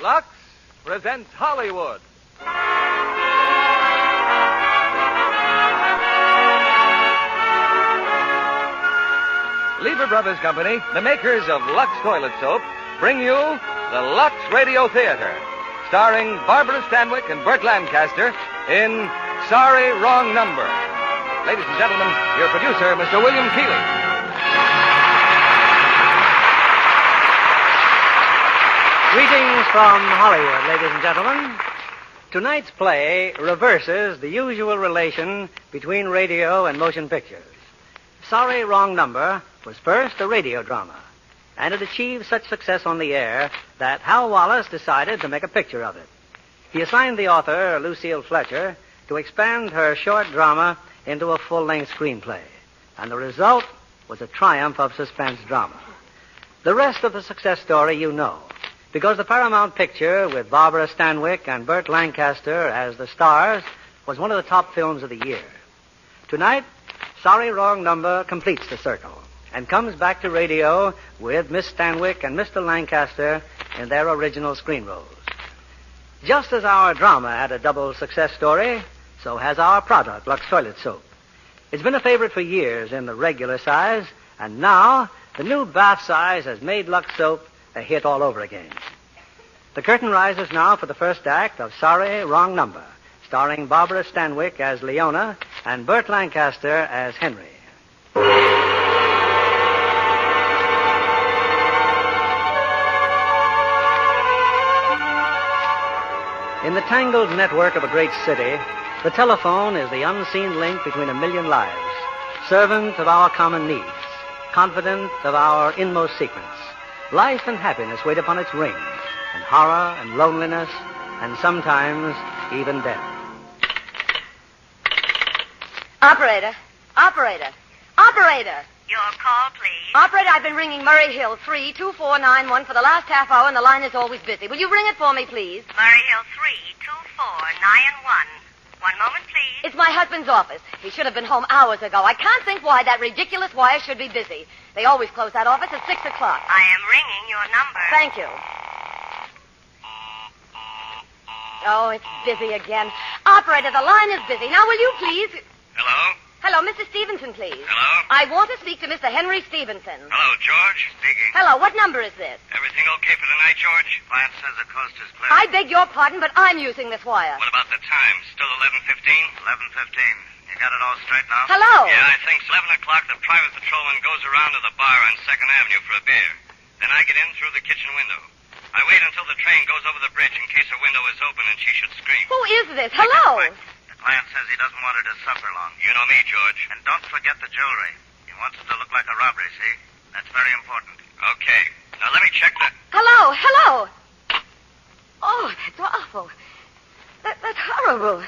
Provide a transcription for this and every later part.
Lux presents Hollywood. Lever Brothers Company, the makers of Lux Toilet Soap, bring you the Lux Radio Theater, starring Barbara Stanwyck and Burt Lancaster in Sorry, Wrong Number. Ladies and gentlemen, your producer, Mr. William Keighley. Greetings from Hollywood, ladies and gentlemen. Tonight's play reverses the usual relation between radio and motion pictures. Sorry, Wrong Number was first a radio drama, and it achieved such success on the air that Hal Wallace decided to make a picture of it. He assigned the author, Lucille Fletcher, to expand her short drama into a full-length screenplay, and the result was a triumph of suspense drama. The rest of the success story you know, because the Paramount picture with Barbara Stanwyck and Burt Lancaster as the stars was one of the top films of the year. Tonight, Sorry, Wrong Number completes the circle and comes back to radio with Miss Stanwyck and Mr. Lancaster in their original screen roles. Just as our drama had a double success story, so has our product, Lux Toilet Soap. It's been a favorite for years in the regular size, and now the new bath size has made Lux Soap a hit all over again. The curtain rises now for the first act of Sorry, Wrong Number, starring Barbara Stanwyck as Leona and Burt Lancaster as Henry. In the tangled network of a great city, the telephone is the unseen link between a million lives, servant of our common needs, confidant of our inmost secrets. Life and happiness wait upon its ring, and horror and loneliness, and sometimes even death. Operator. Your call, please. Operator, I've been ringing Murray Hill 32491 for the last half hour, and the line is always busy. Will you ring it for me, please? Murray Hill 32491. One moment, please. It's my husband's office. He should have been home hours ago. I can't think why that ridiculous wire should be busy. They always close that office at 6 o'clock. I am ringing your number. Thank you. Oh, it's busy again. Operator, the line is busy. Now, will you please... Hello? Hello, Mr. Stevenson, please. Hello? I want to speak to Mr. Henry Stevenson. Hello, George. Speaking. Hello, what number is this? Everything okay for tonight, George? Lance says the coast is clear. I beg your pardon, but I'm using this wire. What about the time? Still 11:15? 11:15. You got it all straight now? Hello? Yeah, I think 11 o'clock the private patrolman goes around to the bar on 2nd Avenue for a beer. Then I get in through the kitchen window. I wait until the train goes over the bridge in case her window is open and she should scream. Who is this? Hello? Lance says he doesn't want her to suffer long. You know me, George. And don't forget the jewelry. He wants it to look like a robbery, see? That's very important. Okay. Now let me check the... Hello. Oh, that's awful. That's horrible.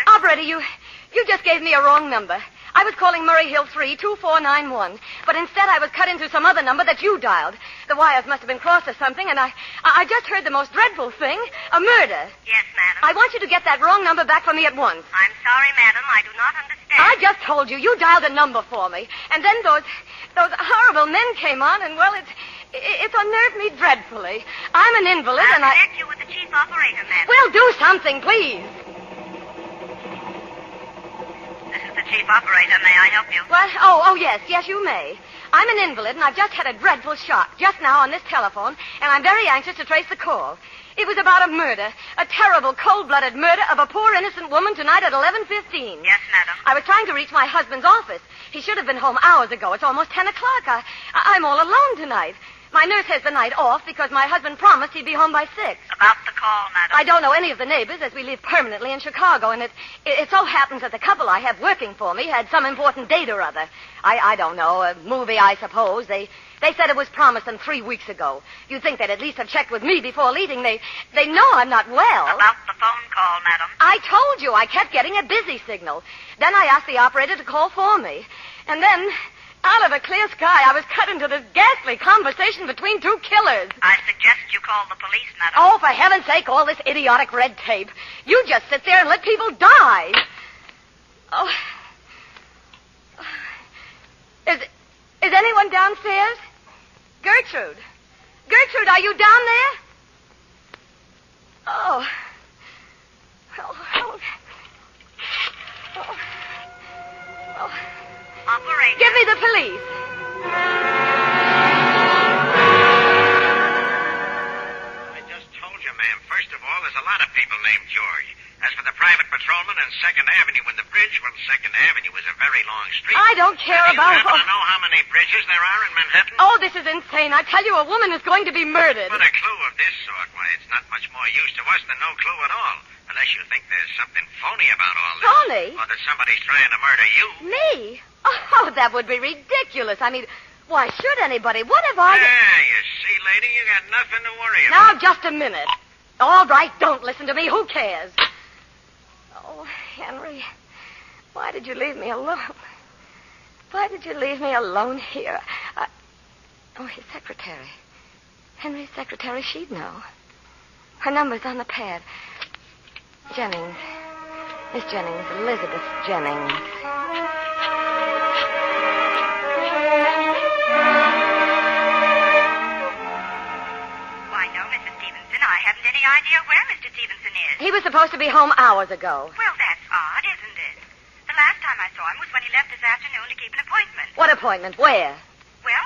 Operator, you just gave me a wrong number. I was calling Murray Hill 32491, but instead I was cut into some other number that you dialed. The wires must have been crossed or something, and I just heard the most dreadful thing, a murder. Yes, madam. I want you to get that wrong number back for me at once. I'm sorry, madam. I do not understand. I just told you. You dialed a number for me. And then those horrible men came on, and, well, it's unnerved me dreadfully. I'm an invalid, I'll and I... connect you with the chief operator, madam. Well, do something, please. This is the chief operator. May I help you? What? Oh, yes, you may. I'm an invalid, and I've just had a dreadful shock just now on this telephone, and I'm very anxious to trace the call. It was about a murder, a terrible, cold-blooded murder of a poor, innocent woman tonight at 11:15. Yes, madam. I was trying to reach my husband's office. He should have been home hours ago. It's almost 10 o'clock. I'm all alone tonight. My nurse has the night off because my husband promised he'd be home by 6. About the call, madam. I don't know any of the neighbors, as we live permanently in Chicago, and it so happens that the couple I have working for me had some important date or other. I don't know, a movie, I suppose. They said it was promised them 3 weeks ago. You'd think they'd at least have checked with me before leaving. They know I'm not well. About the phone call, madam. I told you I kept getting a busy signal. Then I asked the operator to call for me. And then... out of a clear sky, I was cut into this ghastly conversation between two killers. I suggest you call the police, madam. Oh, for heaven's sake, all this idiotic red tape. You just sit there and let people die. Oh. Is anyone one downstairs? Gertrude. Gertrude, are you down there? Oh. Oh. Operator. Give me the police. I just told you, ma'am. First of all, there's a lot of people named George. As for the private patrolman on 2nd Avenue and the bridge, well, 2nd Avenue is a very long street. I don't care Do you about... happen to know how many bridges there are in Manhattan? Oh, this is insane. I tell you, a woman is going to be murdered. But a clue of this sort, why, it's not much more use to us than no clue at all. Unless you think there's something phony about all this. Phony? Or that somebody's trying to murder you. Me? Oh, that would be ridiculous. I mean, why should anybody? What have I... Yeah, you see, lady, you got nothing to worry Now, about. just a minute. All right, don't listen to me. Who cares? Oh, Henry, why did you leave me alone? Why did you leave me alone here? Oh, his secretary. Henry's secretary, she'd know. Her number's on the pad. Jennings. Miss Jennings. Elizabeth Jennings. Why, no, Mrs. Stevenson. I haven't any idea where Mr. Stevenson is. He was supposed to be home hours ago. Well, that's odd, isn't it? The last time I saw him was when he left this afternoon to keep an appointment. What appointment? Where? Well,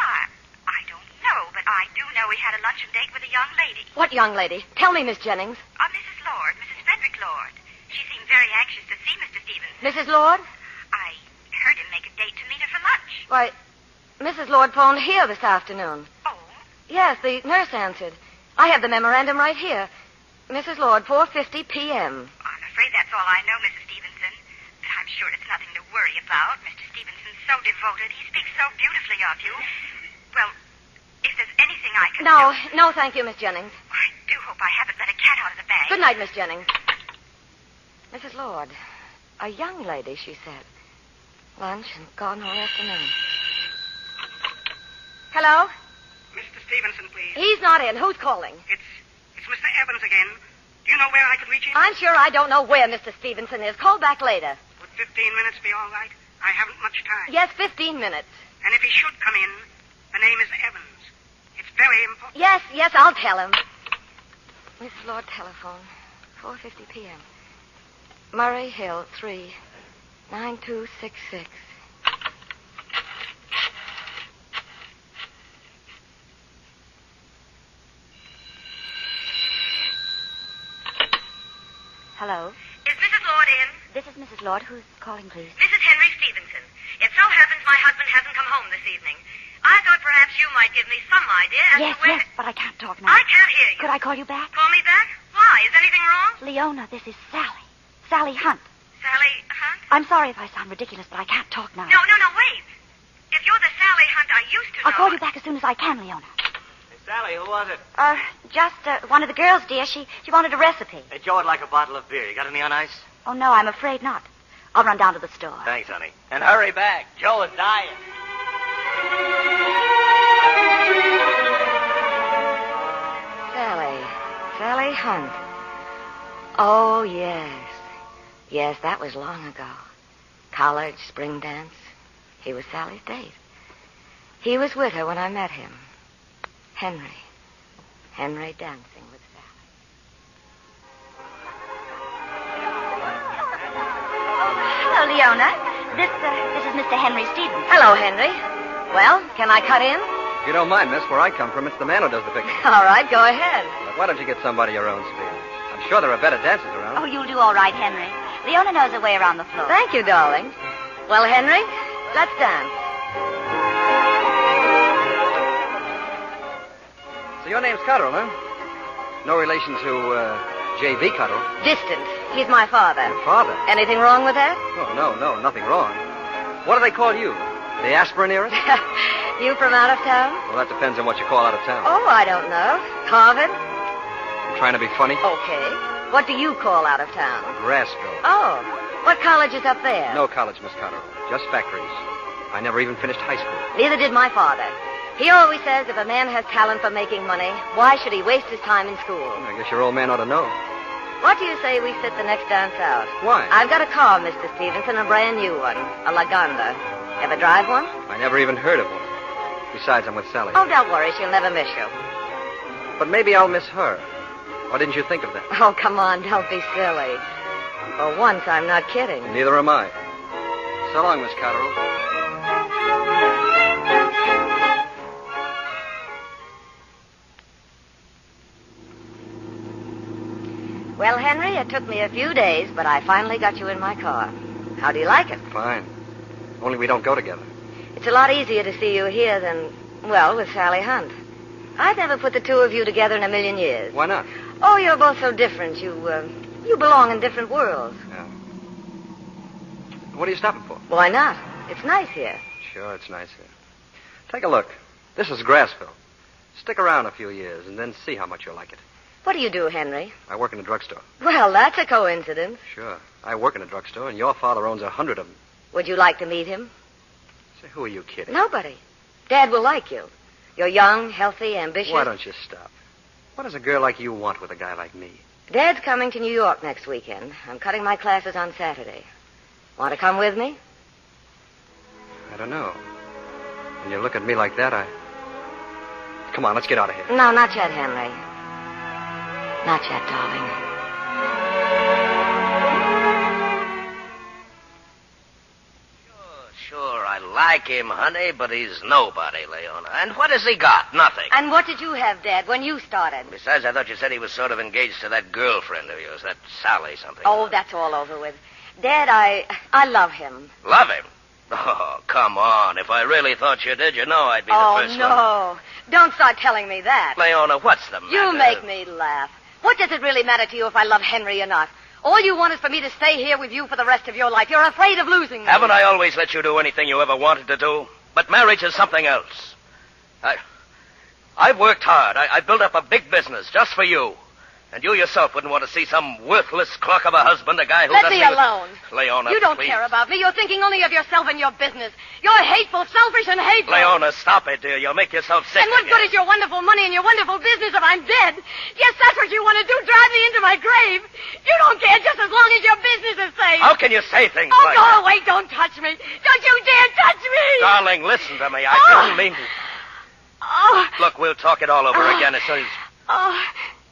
I don't know, but I do know he had a luncheon date with a young lady. What young lady? Tell me, Miss Jennings. Mrs. Lord, Mrs. Frederick Lord. She seemed very anxious to see Mr. Stevenson. Mrs. Lord? I heard him make a date to meet her for lunch. Why, Mrs. Lord phoned here this afternoon. Oh? Yes, the nurse answered. I have the memorandum right here. Mrs. Lord, 4:50 p.m. I'm afraid that's all I know, Mrs. Stevenson. But I'm sure it's nothing to worry about. Mr. Stevenson's so devoted. He speaks so beautifully of you. Well, if there's anything I can do... No, thank you, Miss Jennings. I do hope I haven't let a cat out of the bag. Good night, Miss Jennings. Mrs. Lord, a young lady, she said. Lunch and gone all afternoon. Hello? Mr. Stevenson, please. He's not in. Who's calling? It's Mr. Evans again. Do you know where I could reach him? I'm sure I don't know where Mr. Stevenson is. Call back later. Would 15 minutes be all right? I haven't much time. Yes, 15 minutes. And if he should come in, the name is Evans. It's very important. Yes, I'll tell him. Mrs. Lord telephone, 4:50 p.m. Murray Hill, 3, 9266. Hello? Is Mrs. Lord in? This is Mrs. Lord. Who's calling, please? Mrs. Henry Stevenson. It so happens my husband hasn't come home this evening. I thought perhaps you might give me some idea as to where... Yes, but I can't talk now. I can't hear you. Could I call you back? Call me back? Why? Is anything wrong? Leona, this is Sally. Sally Hunt. Sally Hunt? I'm sorry if I sound ridiculous, but I can't talk now. No, wait. If you're the Sally Hunt I used to know... I'll call you back as soon as I can, Leona. Hey, Sally, who was it? Just one of the girls, dear. She wanted a recipe. Hey, Joe would like a bottle of beer. You got any on ice? Oh, no, I'm afraid not. I'll run down to the store. Thanks, honey. And hurry back. Joe is dying. Sally Hunt. Oh, yes. Yes, that was long ago. College, spring dance. He was Sally's date. He was with her when I met him. Henry dancing with Sally. Hello, Leona. This is Mr. Henry Stevens. Hello, Henry. Well, can I cut in? If you don't mind, miss, where I come from, it's the man who does the picking. All right, go ahead. But why don't you get somebody your own speed? I'm sure there are better dancers around. Oh, you'll do all right, Henry. Leona knows her way around the floor. Thank you, darling. Well, Henry, let's dance. So your name's Cotterill, huh? No relation to, J.V. Cotterill. Distant. He's my father. Your father? Anything wrong with that? Oh, no, nothing wrong. What do they call you? The aspirineerist? You from out of town? Well, that depends on what you call out of town. Oh, I don't know. Harvard? I'm trying to be funny? Okay. What do you call out of town? Grasco. Oh. What college is up there? No college, Miss Cotterill. Just factories. I never even finished high school. Neither did my father. He always says if a man has talent for making money, why should he waste his time in school? I guess your old man ought to know. What do you say we sit the next dance out? Why? I've got a car, Mr. Stevenson, a brand new one. A Lagonda. Ever drive one? I never even heard of one. Besides, I'm with Sally. Oh, don't worry. She'll never miss you. But maybe I'll miss her. Why didn't you think of that? Oh, come on. Don't be silly. For once, I'm not kidding. Neither am I. So long, Miss Cotterill. Well, Henry, it took me a few days, but I finally got you in my car. How do you like it? Fine. Only we don't go together. It's a lot easier to see you here than, well, with Sally Hunt. I'd never put the two of you together in a million years. Why not? Oh, you're both so different. You belong in different worlds. Yeah. What are you stopping for? Why not? It's nice here. Sure, it's nice here. Take a look. This is Grassville. Stick around a few years and then see how much you'll like it. What do you do, Henry? I work in a drugstore. Well, that's a coincidence. Sure. I work in a drugstore, and your father owns 100 of them. Would you like to meet him? Say, who are you kidding? Nobody. Dad will like you. You're young, healthy, ambitious. Why don't you stop? What does a girl like you want with a guy like me? Dad's coming to New York next weekend. I'm cutting my classes on Saturday. Want to come with me? I don't know. When you look at me like that, Come on, let's get out of here. No, not yet, Henry. Not yet, darling. Sure, I like him, honey, but he's nobody, Leona. And what has he got? Nothing. And what did you have, Dad, when you started? Besides, I thought you said he was sort of engaged to that girlfriend of yours, that Sally something. Oh, that's all over with. Dad, I love him. Love him? Oh, come on. If I really thought you did, you know I'd be the first one. Oh, no. Don't start telling me that. Leona, what's the matter? You make me laugh. What does it really matter to you if I love Henry or not? All you want is for me to stay here with you for the rest of your life. You're afraid of losing me. Haven't I always let you do anything you ever wanted to do? But marriage is something else. I've worked hard. I built up a big business just for you. And you yourself wouldn't want to see some worthless clock of a husband, a guy who Let me alone. Leona, you don't please. care about me. You're thinking only of yourself and your business. You're hateful, selfish, and hateful. Leona, stop it, dear. You'll make yourself sick. And what good is your wonderful money and your wonderful business if I'm dead? Yes, that's what you want to do, drive me into my grave. You don't care just as long as your business is safe. How can you say things like that? Oh, go away. Don't touch me. Don't you dare touch me. Darling, listen to me. I don't mean to. Oh. Look, we'll talk it all over again as soon as... Oh.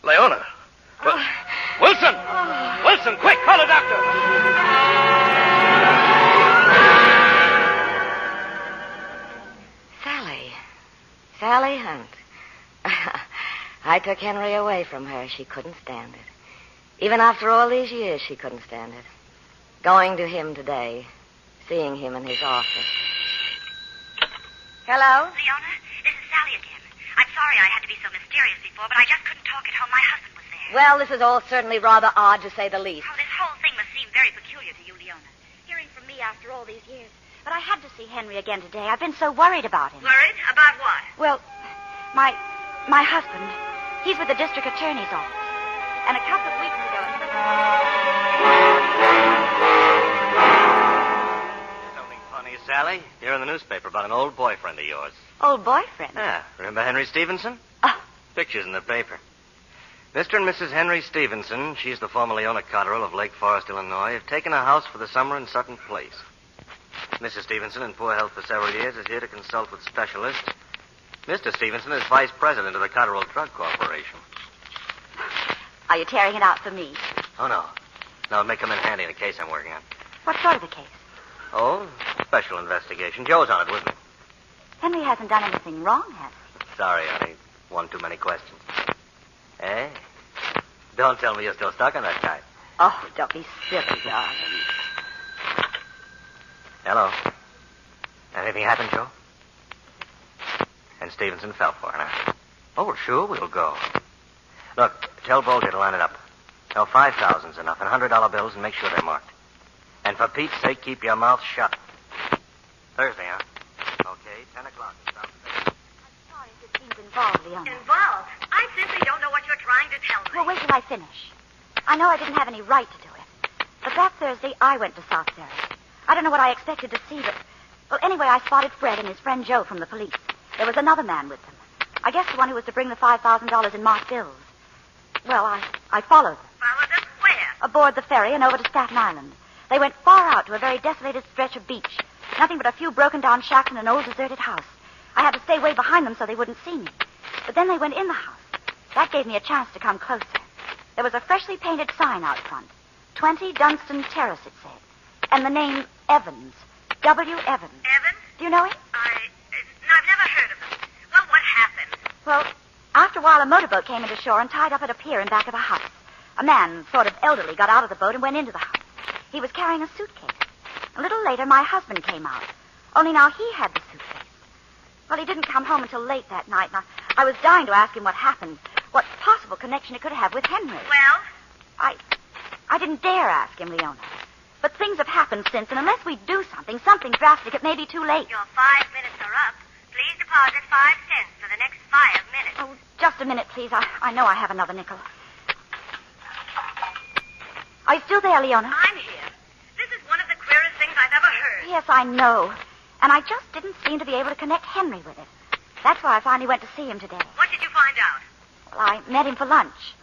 Leona. Wilson! Wilson, quick, call a doctor! Sally Hunt. I took Henry away from her. She couldn't stand it. Even after all these years, she couldn't stand it. Going to him today, seeing him in his office. Hello? Leona, this is Sally again. I'm sorry I had to be so mysterious before, but I just couldn't talk at home. My husband was there. Well, this is all certainly rather odd, to say the least. Oh, this whole thing must seem very peculiar to you, Leona. Hearing from me after all these years. But I had to see Henry again today. I've been so worried about him. Worried? About what? Well, my husband, he's with the district attorney's office. And a couple of weeks ago... Something funny, Sally. Here in the newspaper about an old boyfriend of yours. Old boyfriend? Yeah. Remember Henry Stevenson? Oh. Pictures in the paper. Mr. and Mrs. Henry Stevenson, she's the former Leona Cotterill of Lake Forest, Illinois, have taken a house for the summer in Sutton Place. Mrs. Stevenson, in poor health for several years, is here to consult with specialists. Mr. Stevenson is vice president of the Cotterill Drug Corporation. Are you tearing it out for me? Oh, no. No, it may come in handy in a case I'm working on. What sort of a case? Oh, special investigation. Joe's on it with me. Henry hasn't done anything wrong, has he? Sorry, honey. One too many questions. Eh? Don't tell me you're still stuck on that guy. Oh, don't be silly, darling. Hello. Anything happened, Joe? And Stevenson fell for it, huh? Oh, well, sure, we'll go. Look, tell Bolger to line it up. No, 5,000's enough, and $100 bills, and make sure they're marked. And for Pete's sake, keep your mouth shut. Thursday, huh? Okay, 10 o'clock. Stop. I'm sorry if it seems involved, Leona. Involved? I simply don't know what you're trying to tell me. Well, wait till I finish. I know I didn't have any right to do it. But that Thursday, I went to South Surrey. I don't know what I expected to see, but... Well, anyway, I spotted Fred and his friend Joe from the police. There was another man with them. I guess the one who was to bring the $5,000 in marked bills. Well, I followed them. Followed them where? Aboard the ferry and over to Staten Island. They went far out to a very desolated stretch of beach. Nothing but a few broken-down shacks and an old deserted house. I had to stay way behind them so they wouldn't see me. But then they went in the house. That gave me a chance to come closer. There was a freshly painted sign out front. 20 Dunstan Terrace, it said. And the name Evans. W. Evans. Evans? Do you know him? I've never heard of him. Well, what happened? Well, after a while, a motorboat came into shore and tied up at a pier in back of the house. A man, sort of elderly, got out of the boat and went into the house. He was carrying a suitcase. A little later, my husband came out. Only now he had the suitcase. Well, he didn't come home until late that night, and I was dying to ask him what happened, what possible connection it could have with Henry. Well? I didn't dare ask him, Leona. But things have happened since, and unless we do something drastic, it may be too late. Your 5 minutes are up. Please deposit 5 cents for the next 5 minutes. Oh, just a minute, please. I know I have another nickel. Are you still there, Leona? I'm here. This is one of the queerest things I've ever heard. Yes, I know. And I just didn't seem to be able to connect Henry with it. That's why I finally went to see him today. What did you find out? Well, I met him for lunch.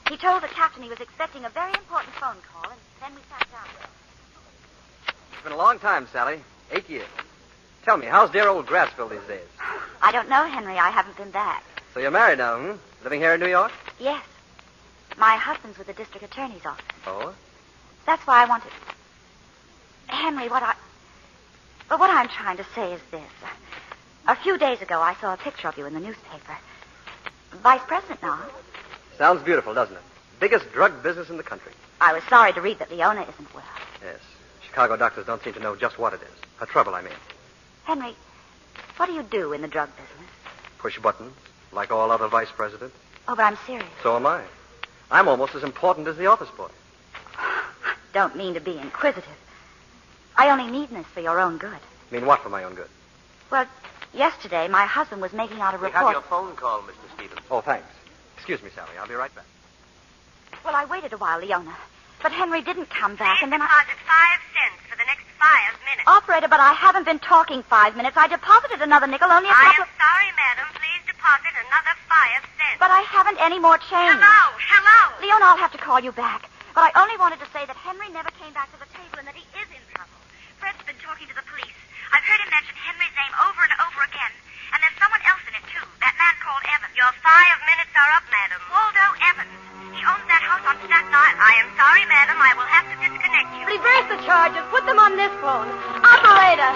He told the captain he was expecting a very important phone call, and then we sat down. It's been a long time, Sally. 8 years. Tell me, how's dear old Grassville these days? I don't know, Henry. I haven't been back. So you're married now, Living here in New York? Yes. My husband's with the district attorney's office. Oh? That's why I wanted... Henry, what I'm trying to say is this. A few days ago, I saw a picture of you in the newspaper. Vice president now. Sounds beautiful, doesn't it? Biggest drug business in the country. I was sorry to read that Leona isn't well. Yes. Chicago doctors don't seem to know just what it is. Her trouble, I mean. Henry, what do you do in the drug business? Push buttons, like all other vice presidents. Oh, but I'm serious. So am I. I'm almost as important as the office boy. Don't mean to be inquisitive. I only mean this for your own good. Mean what for my own good? Well, yesterday, my husband was making out a report... We have your phone call, Mr. Stevens. Oh, thanks. Excuse me, Sally. I'll be right back. Well, I waited a while, Leona. But Henry didn't come back, and then deposit 5 cents for the next 5 minutes. Operator, but I haven't been talking 5 minutes. I deposited another nickel only a couple I am sorry, madam. Please deposit another 5 cents. But I haven't any more change. Hello. Leona, I'll have to call you back. But I only wanted to say that Henry never came back to the table and that he is in trouble. Fred's been talking to the police. I've heard him mention Henry's name over and over again. And there's someone else in it, too. That man called Evans. Your 5 minutes are up, madam. Waldo Evans. He owns that house on Staten Island. I am sorry, madam. I will have to disconnect you. Reverse the charges. Put them on this phone. Operator!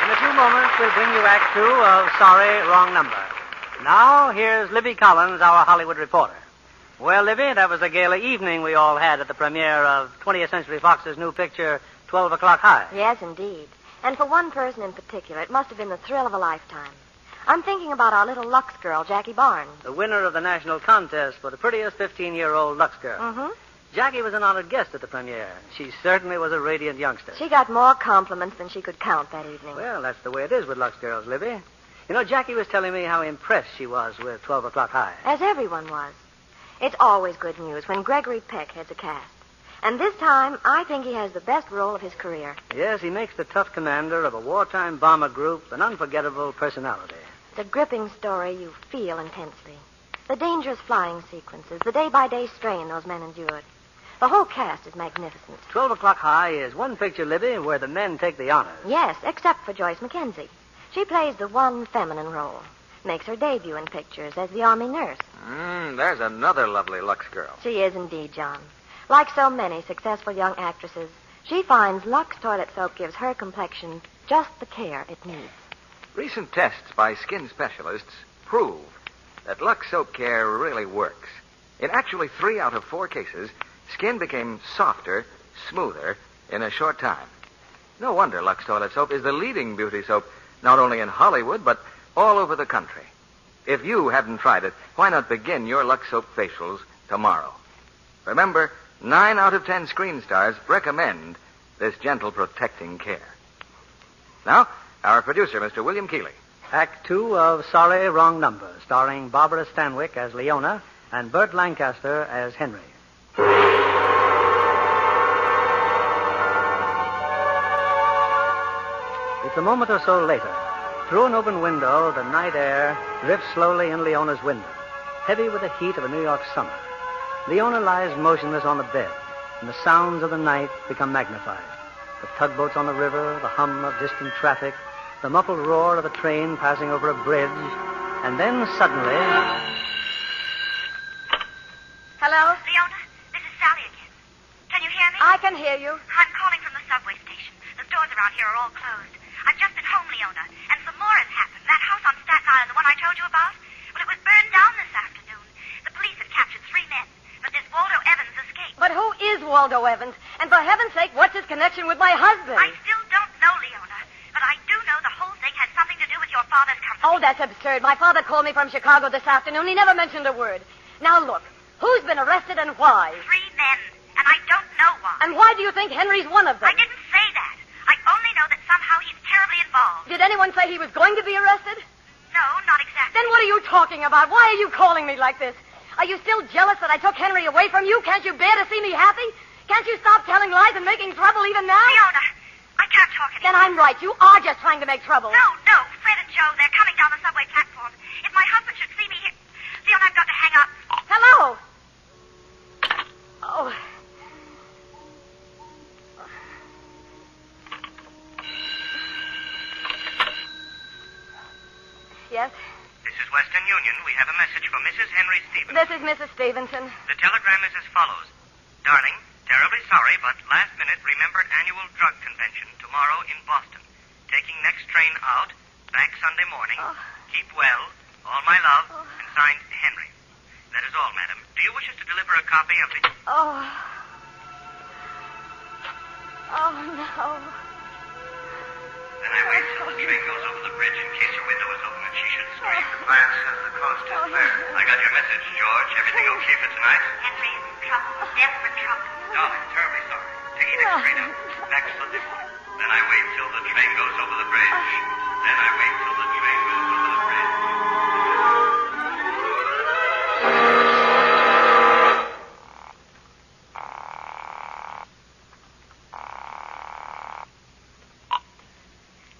In a few moments, we'll bring you Act 2 of Sorry, Wrong Number. Now, here's Libby Collins, our Hollywood reporter. Well, Libby, that was a gala evening we all had at the premiere of 20th Century Fox's new picture, 12 O'Clock High. Yes, indeed. And for one person in particular, it must have been the thrill of a lifetime. I'm thinking about our little Lux girl, Jackie Barnes. The winner of the national contest for the prettiest 15-year-old Lux girl. Mm-hmm. Jackie was an honored guest at the premiere. She certainly was a radiant youngster. She got more compliments than she could count that evening. Well, that's the way it is with Lux girls, Libby. You know, Jackie was telling me how impressed she was with 12 O'Clock High. As everyone was. It's always good news when Gregory Peck heads a cast. And this time, I think he has the best role of his career. Yes, he makes the tough commander of a wartime bomber group an unforgettable personality. It's a gripping story you feel intensely. The dangerous flying sequences, the day-by-day strain those men endured. The whole cast is magnificent. 12 O'Clock High is one picture, Libby, where the men take the honors. Yes, except for Joyce McKenzie. She plays the one feminine role. Makes her debut in pictures as the Army nurse. There's another lovely Lux girl. She is indeed, John. Like so many successful young actresses, she finds Lux toilet soap gives her complexion just the care it needs. Recent tests by skin specialists prove that Lux Soap Care really works. In actually 3 out of 4 cases, skin became softer, smoother in a short time. No wonder Lux Toilet Soap is the leading beauty soap, not only in Hollywood, but all over the country. If you haven't tried it, why not begin your Lux Soap facials tomorrow? Remember, 9 out of 10 screen stars recommend this gentle protecting care. Now, our producer, Mr. William Keeley. Act 2 of Sorry, Wrong Number, starring Barbara Stanwyck as Leona and Burt Lancaster as Henry. It's a moment or so later. Through an open window, the night air drifts slowly in Leona's window. heavy with the heat of a New York summer. Leona lies motionless on the bed, and the sounds of the night become magnified. The tugboats on the river, the hum of distant traffic, the muffled roar of a train passing over a bridge, and then suddenly... Hello? Leona, this is Sally again. Can you hear me? I can hear you. I'm calling from the subway station. The stores around here are all closed. I've just been home, Leona, and some more has happened. That house on Staten Island, the one I told you about, well, it was burned down this afternoon. The police had captured 3 men, but this Waldo Evans escaped. But who is Waldo Evans? And for heaven's sake, what's his connection with my husband? I still don't know, Leona, but I do know the whole thing has something to do with your father's company. Oh, that's absurd. My father called me from Chicago this afternoon. He never mentioned a word. Now, look, who's been arrested and why? 3 men, and I don't know why. And why do you think Henry's one of them? I didn't say that. I only know that somehow he's terribly involved. Did anyone say he was going to be arrested? No, not exactly. Then what are you talking about? Why are you calling me like this? Are you still jealous that I took Henry away from you? Can't you bear to see me happy? Can't you stop telling lies and making trouble even now? Leona, I can't talk anymore. Then I'm right. You are just trying to make trouble. No. Fred and Joe, they're coming down the subway platform. If my husband should see me here... Leona, I've got to hang up. Hello? Oh. Yes? This is Western Union. We have a message for Mrs. Henry Stevenson. This is Mrs. Stevenson. The telegram is as follows. Darling, terribly sorry, but last minute remembered annual drug convention tomorrow in Boston. Taking next train out, back Sunday morning. Oh. Keep well. All my love. And signed, Henry. That is all, madam. Do you wish us to deliver a copy of the... Oh. Oh, no. Then I wait till the train goes over the bridge in case her window is open and she should scream. Clarence says the coast is clear. I got your message, George. Everything okay for tonight? Henry is in trouble. Desperate trouble. Darling, terribly sorry. Taking next train out. Back Sunday morning. Then I wait till the train goes over the bridge. Then I wait till the train goes over the bridge.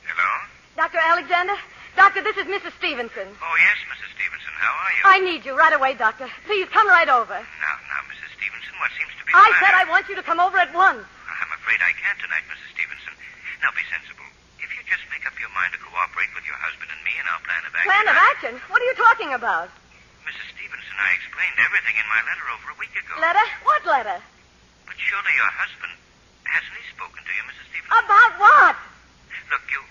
Hello? Dr. Alexander? Doctor, this is Mrs. Stevenson. Oh, yes, Mrs. Stevenson. How are you? I need you right away, Doctor. Please come right over. Now, Mrs. Stevenson, what seems to be the I matter? said I want you to come over at once. I'm afraid I can't tonight, Mrs. Stevenson. Now, be sensible. If you just make up your mind to cooperate with your husband and me in our plan of action... Plan of action? What are you talking about? Mrs. Stevenson, I explained everything in my letter over a week ago. Letter? What letter? But surely your husband... Hasn't he spoken to you, Mrs. Stevenson? About what? Look, you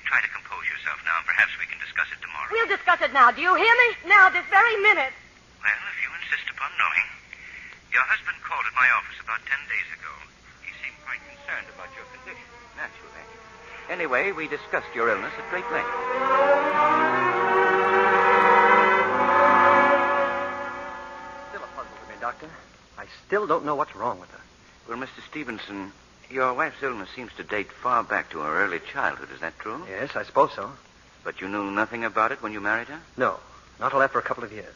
try to compose yourself now, and perhaps we can discuss it tomorrow. We'll discuss it now. Do you hear me? Now, this very minute. Well, if you insist upon knowing. Your husband called at my office about 10 days ago. He seemed quite concerned about your condition. Naturally. Anyway, we discussed your illness at great length. Still a puzzle to me, Doctor. I still don't know what's wrong with her. Well, Mr. Stevenson, your wife's illness seems to date far back to her early childhood. Is that true? Yes, I suppose so. But you knew nothing about it when you married her? No, not till after a couple of years.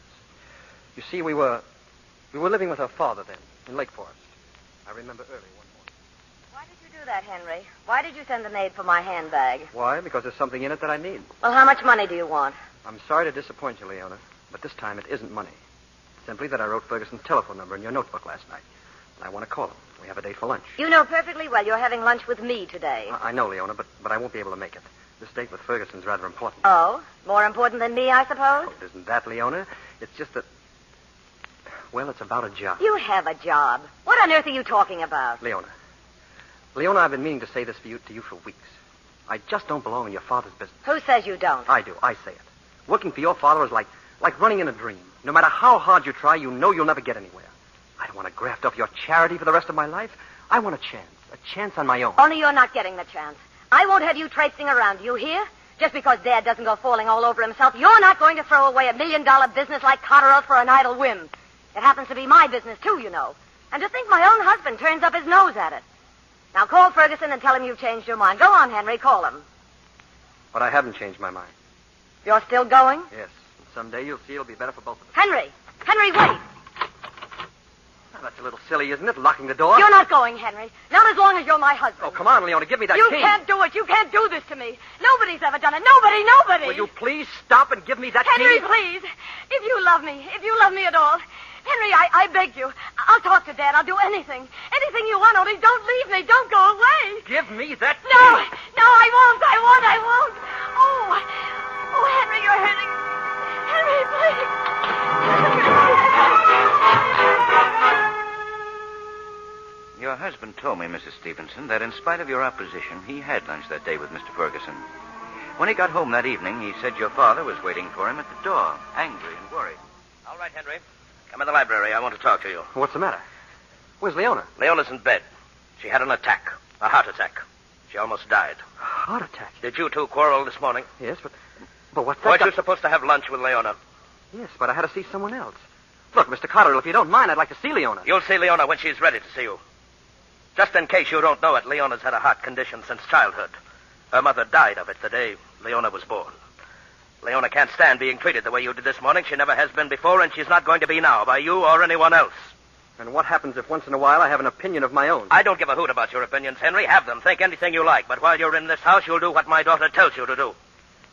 You see, we were living with her father then, in Lake Forest. I remember early one morning. Why did you do that, Henry? Why did you send the maid for my handbag? Why? Because there's something in it that I need. Well, how much money do you want? I'm sorry to disappoint you, Leona, but this time it isn't money. Simply that I wrote Ferguson's telephone number in your notebook last night. And I want to call him. We have a date for lunch. You know perfectly well you're having lunch with me today. I know, Leona, but I won't be able to make it. This date with Ferguson's rather important. Oh? More important than me, I suppose? Oh, it isn't that, Leona. It's just that... Well, it's about a job. You have a job. What on earth are you talking about? Leona, I've been meaning to say this to you for weeks. I just don't belong in your father's business. Who says you don't? I do. I say it. Working for your father is like running in a dream. No matter how hard you try, you know you'll never get anywhere. I don't want to graft off your charity for the rest of my life. I want a chance on my own. Only you're not getting the chance. I won't have you traipsing around, you hear? Just because Dad doesn't go falling all over himself, you're not going to throw away $1 million business like Cotterell's for an idle whim. It happens to be my business, too, you know. And to think my own husband turns up his nose at it. Now, call Ferguson and tell him you've changed your mind. Go on, Henry, call him. But I haven't changed my mind. You're still going? Yes. And someday you'll see it'll be better for both of us. Henry, wait. Oh, that's a little silly, isn't it? Locking the door. You're not going, Henry. Not as long as you're my husband. Oh, come on, Leona. Give me that You key. can't do it. You can't do this to me. Nobody's ever done it. Nobody. Will you please stop and give me that Henry, key? please. If you love me at all. Henry, I beg you. I'll talk to Dad. I'll do anything. Anything you want, only don't leave me. Don't go away. Give me that key. No, I won't. Oh, Henry, you're hurting. Henry, please. Your husband told me, Mrs. Stevenson, that in spite of your opposition, he had lunch that day with Mr. Ferguson. When he got home that evening, he said your father was waiting for him at the door, angry and worried. All right, Henry. Come in the library. I want to talk to you. What's the matter? Where's Leona? Leona's in bed. She had an attack. A heart attack. She almost died. Heart attack? Did you two quarrel this morning? Yes, but what's that? Weren't you supposed to have lunch with Leona? Yes, but I had to see someone else. Look, Mr. Cotterill, if you don't mind, I'd like to see Leona. You'll see Leona when she's ready to see you. Just in case you don't know it, Leona's had a heart condition since childhood. Her mother died of it the day Leona was born. Leona can't stand being treated the way you did this morning. She never has been before, and she's not going to be now by you or anyone else. And what happens if once in a while I have an opinion of my own? I don't give a hoot about your opinions, Henry. Have them. Think anything you like. But while you're in this house, you'll do what my daughter tells you to do.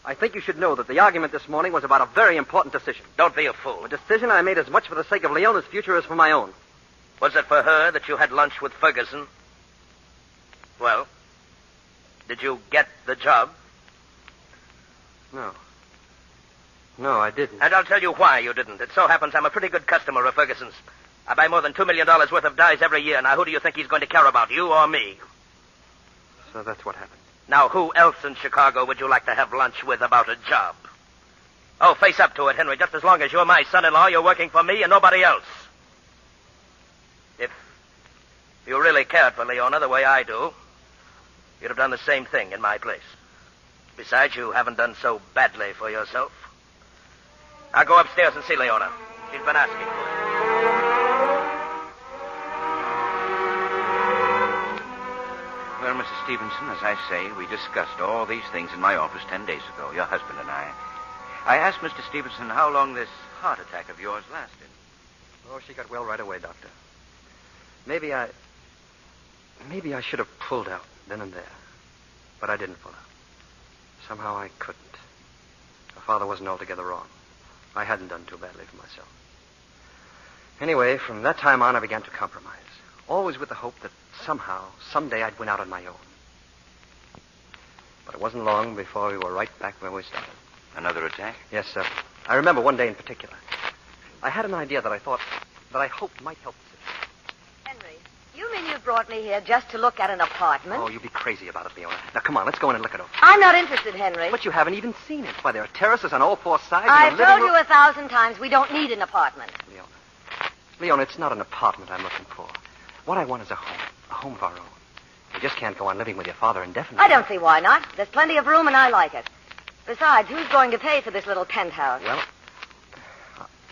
I think you should know that the argument this morning was about a very important decision. Don't be a fool. A decision I made as much for the sake of Leona's future as for my own. Was it for her that you had lunch with Ferguson? Well, did you get the job? No. No, I didn't. And I'll tell you why you didn't. It so happens I'm a pretty good customer of Ferguson's. I buy more than $2 million worth of dyes every year. Now, who do you think he's going to care about, you or me? So that's what happened. Now, who else in Chicago would you like to have lunch with about a job? Oh, face up to it, Henry. Just as long as you're my son-in-law, you're working for me and nobody else. If you really cared for Leona the way I do, you'd have done the same thing in my place. Besides, you haven't done so badly for yourself. I'll go upstairs and see Leona. She's been asking for it. Well, Mrs. Stevenson, as I say, we discussed all these things in my office 10 days ago, your husband and I. I asked Mr. Stevenson how long this heart attack of yours lasted. Oh, she got well right away, Doctor. Maybe I should have pulled out then and there. But I didn't pull out. Somehow I couldn't. Her father wasn't altogether wrong. I hadn't done too badly for myself. Anyway, from that time on, I began to compromise. Always with the hope that somehow, someday, I'd win out on my own. But it wasn't long before we were right back where we started. Another attack? Yes, sir. I remember one day in particular. I had an idea that I hoped might help the situation. Henry, you mean you brought me here just to look at an apartment? Oh, you'd be crazy about it, Leona. Now, come on, let's go in and look it over. I'm not interested, Henry. But you haven't even seen it. Why, there are terraces on all four sides. I've and a told living you room. 1,000 times we don't need an apartment. Leona, it's not an apartment I'm looking for. What I want is a home of our own. You just can't go on living with your father indefinitely. I don't see why not. There's plenty of room and I like it. Besides, who's going to pay for this little penthouse? Well,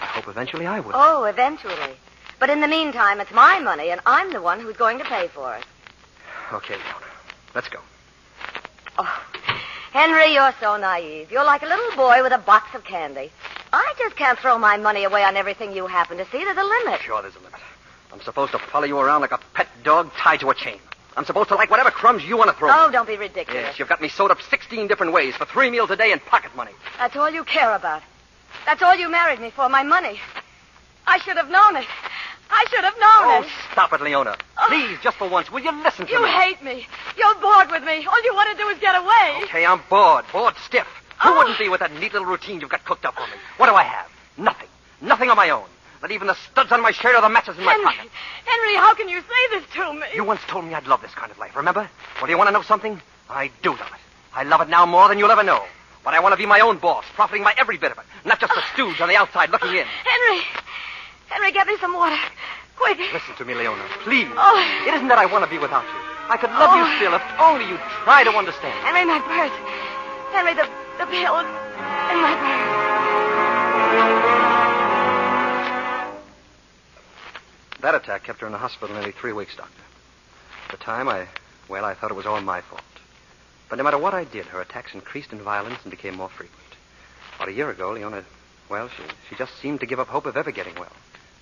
I hope eventually I will. Oh, eventually. But in the meantime, it's my money, and I'm the one who's going to pay for it. Okay, Leona. Let's go. Oh, Henry, you're so naive. You're like a little boy with a box of candy. I just can't throw my money away on everything you happen to see. There's a limit. Sure, there's a limit. I'm supposed to follow you around like a pet dog tied to a chain. I'm supposed to like whatever crumbs you want to throw me. Oh, don't be ridiculous. Yes, you've got me sewed up 16 different ways for 3 meals a day and pocket money. That's all you care about. That's all you married me for, my money. I should have known it. I should have known it. Oh, stop it, Leona. Please, just for once, will you listen to me? You hate me. You're bored with me. All you want to do is get away. Okay, I'm bored. Bored stiff. Who wouldn't be with that neat little routine you've got cooked up for me? What do I have? Nothing. Nothing of my own. Not even the studs on my shirt or the matches in my pocket. Henry, how can you say this to me? You once told me I'd love this kind of life, remember? Well, do you want to know something? I do love it. I love it now more than you'll ever know. But I want to be my own boss, profiting by every bit of it. Not just the stooge on the outside looking in. Henry, get me some water. Quick. Listen to me, Leona, please. Oh. It isn't that I want to be without you. I could love you still if only you'd try to understand. Henry, my purse. Henry, the pills in my purse. That attack kept her in the hospital nearly 3 weeks, Doctor. At the time, I thought it was all my fault. But no matter what I did, her attacks increased in violence and became more frequent. About a year ago, Leona, she just seemed to give up hope of ever getting well.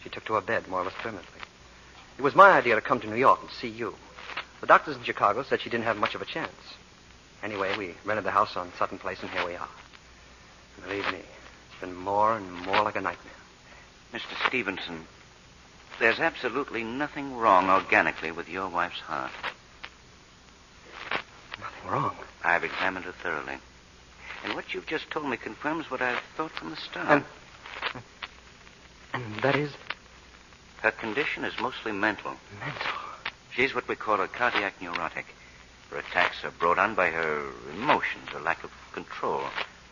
She took to her bed more or less permanently. It was my idea to come to New York and see you. The doctors in Chicago said she didn't have much of a chance. Anyway, we rented the house on Sutton Place, and here we are. Believe me, it's been more and more like a nightmare. Mr. Stevenson, there's absolutely nothing wrong organically with your wife's heart. Nothing wrong? I've examined her thoroughly. And what you've just told me confirms what I've thought from the start. And that is? Her condition is mostly mental. Mental? She's what we call a cardiac neurotic. Her attacks are brought on by her emotions, her lack of control,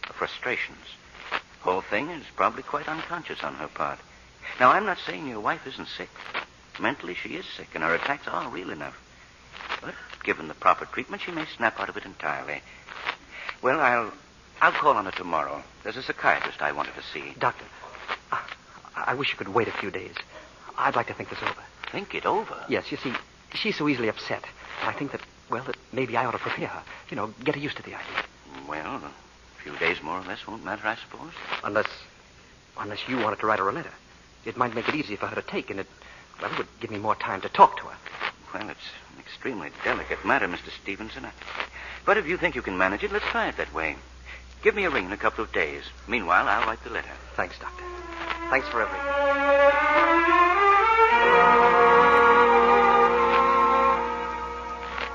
her frustrations. The whole thing is probably quite unconscious on her part. Now, I'm not saying your wife isn't sick. Mentally, she is sick, and her attacks are real enough. But given the proper treatment, she may snap out of it entirely. Well, I'll call on her tomorrow. There's a psychiatrist I wanted to see. Doctor, I wish you could wait a few days. I'd like to think this over. Think it over? Yes, you see, she's so easily upset. I think that maybe I ought to prepare her. You know, get her used to the idea. Well, a few days more or less won't matter, I suppose. Unless you wanted to write her a letter. It might make it easier for her to take, and it would give me more time to talk to her. Well, it's an extremely delicate matter, Mr. Stevenson. But if you think you can manage it, let's try it that way. Give me a ring in a couple of days. Meanwhile, I'll write the letter. Thanks, Doctor. Thanks for everything.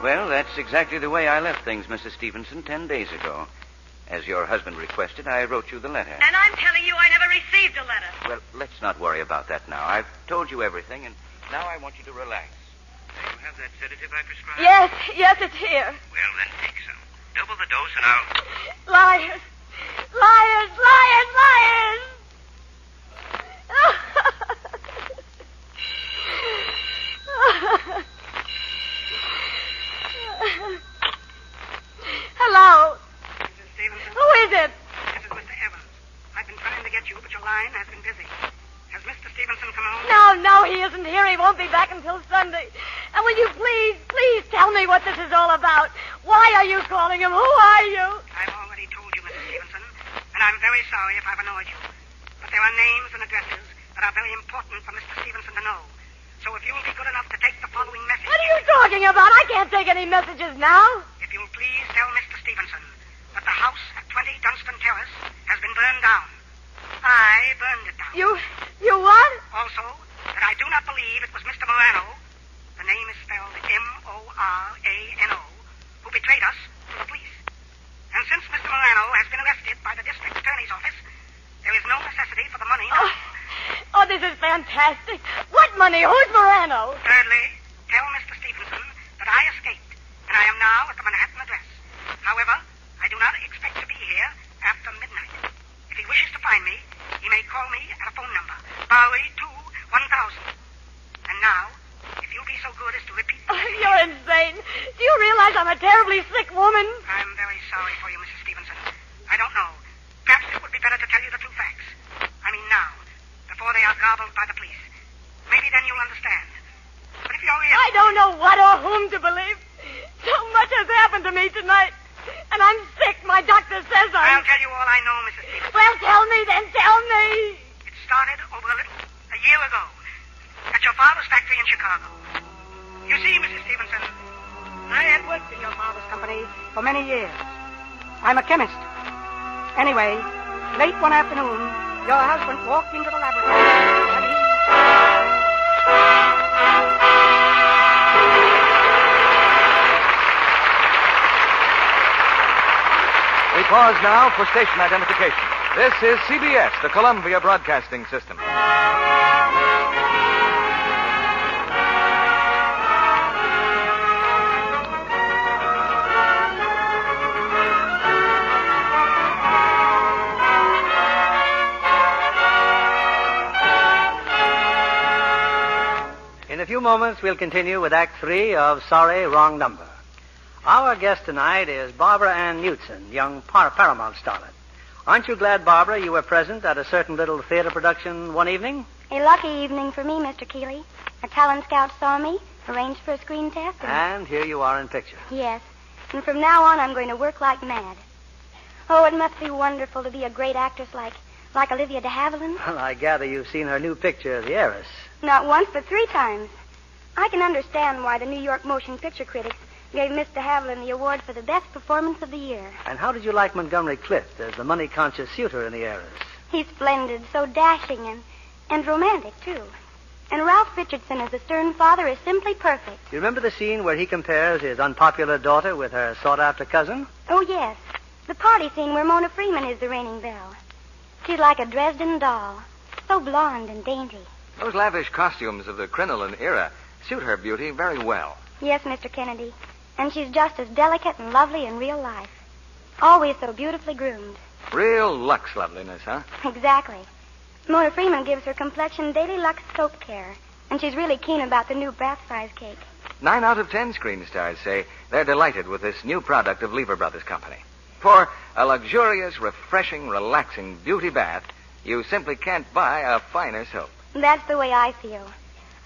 Well, that's exactly the way I left things, Mrs. Stevenson, 10 days ago. As your husband requested, I wrote you the letter. And I'm telling you I never received a letter. Well, let's not worry about that now. I've told you everything, and now I want you to relax. Do you have that sedative I prescribed? Yes, it's here. Well, then take some. Double the dose, and I'll... Liars! Liars! Liars! Liars! Hello. Mrs. Stevenson? Who is it? This is Mr. Evans. I've been trying to get you, but your line has been busy. Has Mr. Stevenson come home? No, he isn't here. He won't be back until Sunday. And will you please tell me what this is all about? Why are you calling him? Who are you? I've already told you, Mrs. Stevenson, and I'm very sorry if I've annoyed you. But there are names and addresses that are very important for Mr. Stevenson to know. So if you'll be good enough to take the following message... What are you talking about? I can't take any messages now. If you'll please tell Mr. Stevenson that the house at 20 Dunstan Terrace has been burned down. I burned it down. You what? Also, that I do not believe it was Mr. Morano, the name is spelled Morano, who betrayed us to the police. And since Mr. Morano has been arrested by the district attorney's office, there is no necessity for the money. Oh, this is fantastic. What money? Who's Morano? Thirdly, tell Mr. Stevenson that I escaped, and I am now at the Manhattan address. However, I do not expect to be here after midnight. If he wishes to find me, he may call me at a phone number, Bowery 2-1000. And now, if you'll be so good as to repeat... You're insane. Do you realize I'm a terribly sick woman? I'm very sorry for you, Mrs. Stevenson. I don't know. Perhaps it would be better to tell you the true facts. I mean now, before they are gobbled by the police. Maybe then you'll understand. But if you're ill... I don't know what or whom to believe. So much has happened to me tonight. And I'm sick. My doctor says I'll tell you all I know, Mrs. Stevenson. Well, tell me then. Tell me. It started over a year ago at your father's factory in Chicago. You see, Mrs. Stevenson, I had worked in your father's company for many years. I'm a chemist. Anyway, late one afternoon, your husband walked into the laboratory and he... We pause now for station identification. This is CBS, the Columbia Broadcasting System. In a few moments, we'll continue with Act 3 of Sorry, Wrong Number. Our guest tonight is Barbara Ann Knutson, young Paramount starlet. Aren't you glad, Barbara, you were present at a certain little theater production one evening? A lucky evening for me, Mr. Keeley. A talent scout saw me, arranged for a screen test, And here you are in picture. Yes. And from now on, I'm going to work like mad. Oh, it must be wonderful to be a great actress like Olivia de Havilland. Well, I gather you've seen her new picture, The Heiress. Not once, but 3 times. I can understand why the New York motion picture critics gave Mr. Haviland the award for the best performance of the year. And how did you like Montgomery Clift as the money-conscious suitor in the heiress? He's splendid, so dashing and romantic, too. And Ralph Richardson as the stern father is simply perfect. You remember the scene where he compares his unpopular daughter with her sought-after cousin? Oh, yes. The party scene where Mona Freeman is the reigning belle. She's like a Dresden doll, so blonde and dainty. Those lavish costumes of the crinoline era suit her beauty very well. Yes, Mr. Kennedy. And she's just as delicate and lovely in real life. Always so beautifully groomed. Real Lux loveliness, huh? Exactly. Mona Freeman gives her complexion daily Lux soap care. And she's really keen about the new bath size cake. 9 out of 10 screen stars say they're delighted with this new product of Lever Brothers Company. For a luxurious, refreshing, relaxing beauty bath, you simply can't buy a finer soap. That's the way I feel.